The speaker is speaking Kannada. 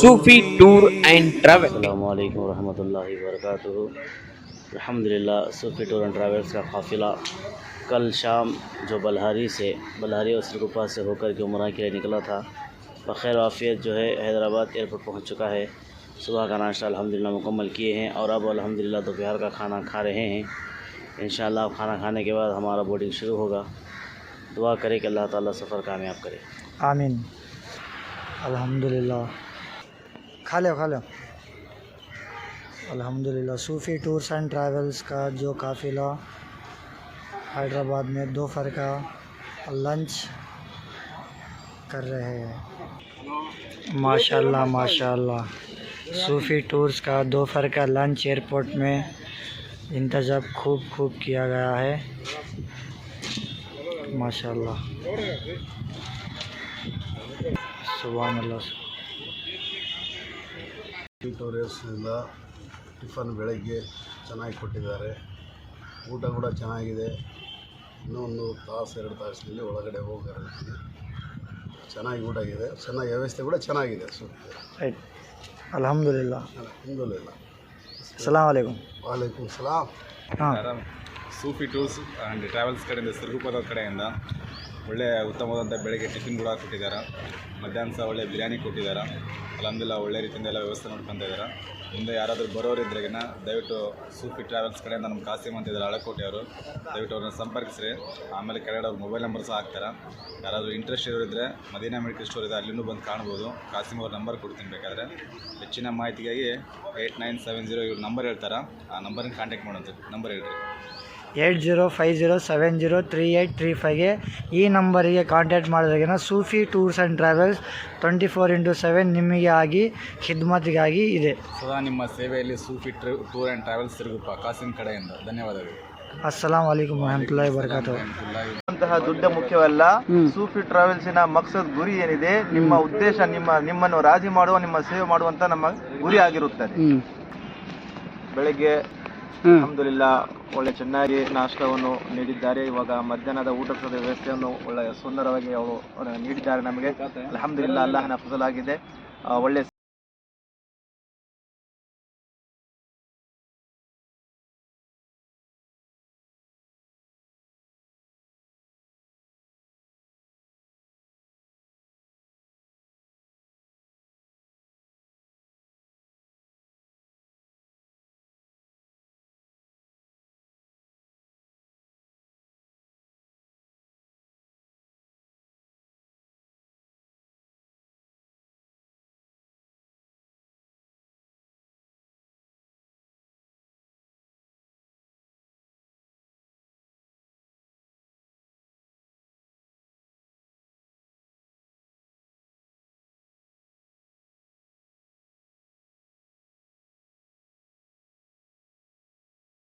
Sufi tour and travel. अस्सलामु अलैकुम रहमतुल्लाहि व बरकातुहू। अल्हम्दुलिल्लाह सूफी टूर एंड ट्रैवल्स का काफ़िला कल शाम जो बल्हारी और सिरगुप्पा से होकर के उम्रा के लिए निकला था, बख़ैर आफ़ियत जो है हैदराबाद एयरपोर्ट पहुंच चुका है। सुबह का नाश्ता अल्हम्दुलिल्लाह मुकम्मल किए हैं और अब अल्हम्दुलिल्लाह दोपहर का खाना खा रहे हैं। इंशाअल्लाह खाना खाने के बाद हमारा बोर्डिंग शुरू होगा। दुआ करें कि अल्लाह ताला सफ़र कामयाब करे, आमीन। अल्हम्दुलिल्लाह खा लो अल्हम्दुलिल्लाह। सूफ़ी टूर्स एंड ट्रैवल्स का जो काफ़िला हैदराबाद में दोपहर का लंच कर रहे हैं। माशाल्लाह माशाल्लाह, सूफ़ी टूर्स का दोपहर का लंच एयरपोर्ट में इंतज़ाम खूब किया गया है। माशाल्लाह सुभान अल्लाह। ಟೂರಿಸ್ಟ್ನಿಂದ ಟಿಫನ್ ಬೆಳಗ್ಗೆ ಚೆನ್ನಾಗಿ ಕೊಟ್ಟಿದ್ದಾರೆ, ಊಟ ಕೂಡ ಚೆನ್ನಾಗಿದೆ. ಇನ್ನೊಂದು ತಾಸು 2 ತಾಸಿನಲ್ಲಿ ಒಳಗಡೆ ಹೋಗಿರ್ತೀನಿ. ಚೆನ್ನಾಗಿ ಊಟ ಆಗಿದೆ, ಚೆನ್ನಾಗಿ ವ್ಯವಸ್ಥೆ ಕೂಡ ಚೆನ್ನಾಗಿದೆ. ಅಲ್ಹಮ್ದುಲಿಲ್ಲಾಹ್ ಅಲ್ಹಮ್ದುಲಿಲ್ಲಾಹ್. ಅಸ್ಸಲಾಮು ಅಲೈಕುಮ್. ವಾಲೇಕುಮ್ ಸಲಾಮ್. ಸೂಫಿ ಟೂರ್ಸ್ ಆ್ಯಂಡ್ ಟ್ರಾವೆಲ್ಸ್ ಕಡೆಯಿಂದ ಸಿರಗುಪ್ಪದ ಕಡೆಯಿಂದ ಒಳ್ಳೆ ಉತ್ತಮವಾದಂಥ ಬೆಳಗ್ಗೆ ಟಿಫಿನ್ ಕೂಡ ಕೊಟ್ಟಿದ್ದಾರೆ. ಮಧ್ಯಾಹ್ನ ಸಹ ಒಳ್ಳೆ ಬಿರಿಯಾನಿ ಕೊಟ್ಟಿದ್ದಾರೆ. ಅಲ್ಹಮ್ದುಲಿಲ್ಲಾಹ್ ಒಳ್ಳೆ ರೀತಿಯಿಂದ ಎಲ್ಲ ವ್ಯವಸ್ಥೆ ಮಾಡ್ಕೊತಾ ಇದ್ದಾರೆ. ಮುಂದೆ ಯಾರಾದರೂ ಬರೋರಿದ್ರೆಗಿನ ದಯವಿಟ್ಟು ಸೂಫಿ ಟ್ರಾವೆಲ್ಸ್ ಕಡೆಯಿಂದ ನಮ್ಮ ಕಾಸಿಮ್ ಅಂತ ಇದ್ದಾರೆ ಹಳಕೋಟೆ ಅವರು, ದಯವಿಟ್ಟು ಅವ್ರನ್ನ ಸಂಪರ್ಕಿಸ್ರಿ. ಆಮೇಲೆ ಕೆಳಗಡೆ ಅವ್ರ ಮೊಬೈಲ್ ನಂಬರ್ ಸಹ ಹಾಕ್ತಾರೆ. ಯಾರಾದರೂ ಇಂಟ್ರೆಸ್ಟ್ ಇರೋರಿದ್ದರೆ ಮದೀನಾ ಮೆಡಿಕಲ್ ಸ್ಟೋರ್ ಇದೆ, ಅಲ್ಲಿನೂ ಬಂದು ಕಾಣ್ಬೋದು. ಕಾಸಿಮ್ ಅವ್ರ ನಂಬರ್ ಕೊಡ್ತೀನಿ ಬೇಕಾದರೆ. ಹೆಚ್ಚಿನ ಮಾಹಿತಿಗಾಗಿ 8970 ಇವ್ರ ನಂಬರ್ ಹೇಳ್ತಾರೆ, ಆ ನಂಬರ್ನ ಕಾಂಟ್ಯಾಕ್ಟ್ ಮಾಡೋಂಥ ನಂಬರ್ ಹೇಳ್ರಿ. 8050703835ಗೆ ಈ ನಂಬರಿಗೆ ಕಾಂಟ್ಯಾಕ್ಟ್ ಮಾಡಿದಾಗಿನ Sufi tours and travels 24x7 ನಿಮಗೆ ಆಗಿ ಖಿದ್ಮತಿಗಾಗಿ ಇದೆ. ಸದಾ ನಿಮ್ಮ ಸೇವೆಯಲ್ಲಿ Sufi tour and travels Siraguppa Kasim ಕಡೆಯಿಂದ ಧನ್ಯವಾದಗಳು. ಅಸ್ಸಲಾಮು ಅಲೈಕುಮ್ ವರಹಮತುಲ್ಲಾಹಿ ವಬರಕಾತುಹು. ಅಂತಹ ದುಡ್ಡು ಮುಖ್ಯವಲ್ಲ. ಸೂಫಿ ಟ್ರಾವೆಲ್ಸಿನ ಮಕ್ಸದ್ ಗುರಿ ಏನಿದೆ, ನಿಮ್ಮ ಉದ್ದೇಶ ನಿಮ್ಮನ್ನು ರಾಜಿ ಮಾಡುವ, ನಿಮ್ಮ ಸೇವೆ ಮಾಡುವಂತ ನಮ್ಮ ಗುರಿ ಆಗಿರುತ್ತದೆ. ಬೆಳಗ್ಗೆ ಅಲ್ಹಮ್ದುಲಿಲ್ಲಾಹ್ ಒಳ್ಳೆ ಚೆನ್ನಾಗಿ ನಾಷ್ಟವನ್ನು ನೀಡಿದ್ದಾರೆ. ಇವಾಗ ಮಧ್ಯಾಹ್ನದ ಊಟದ ವ್ಯವಸ್ಥೆಯನ್ನು ಒಳ್ಳೆ ಸುಂದರವಾಗಿ ಅವರು ನೀಡಿದ್ದಾರೆ ನಮಗೆ. ಅಲ್ಹಮ್ದುಲಿಲ್ಲಾಹ್ ಅಲ್ಲಾಹನ ಫಜಲ್ ಆಗಿದೆ. ಒಳ್ಳೆ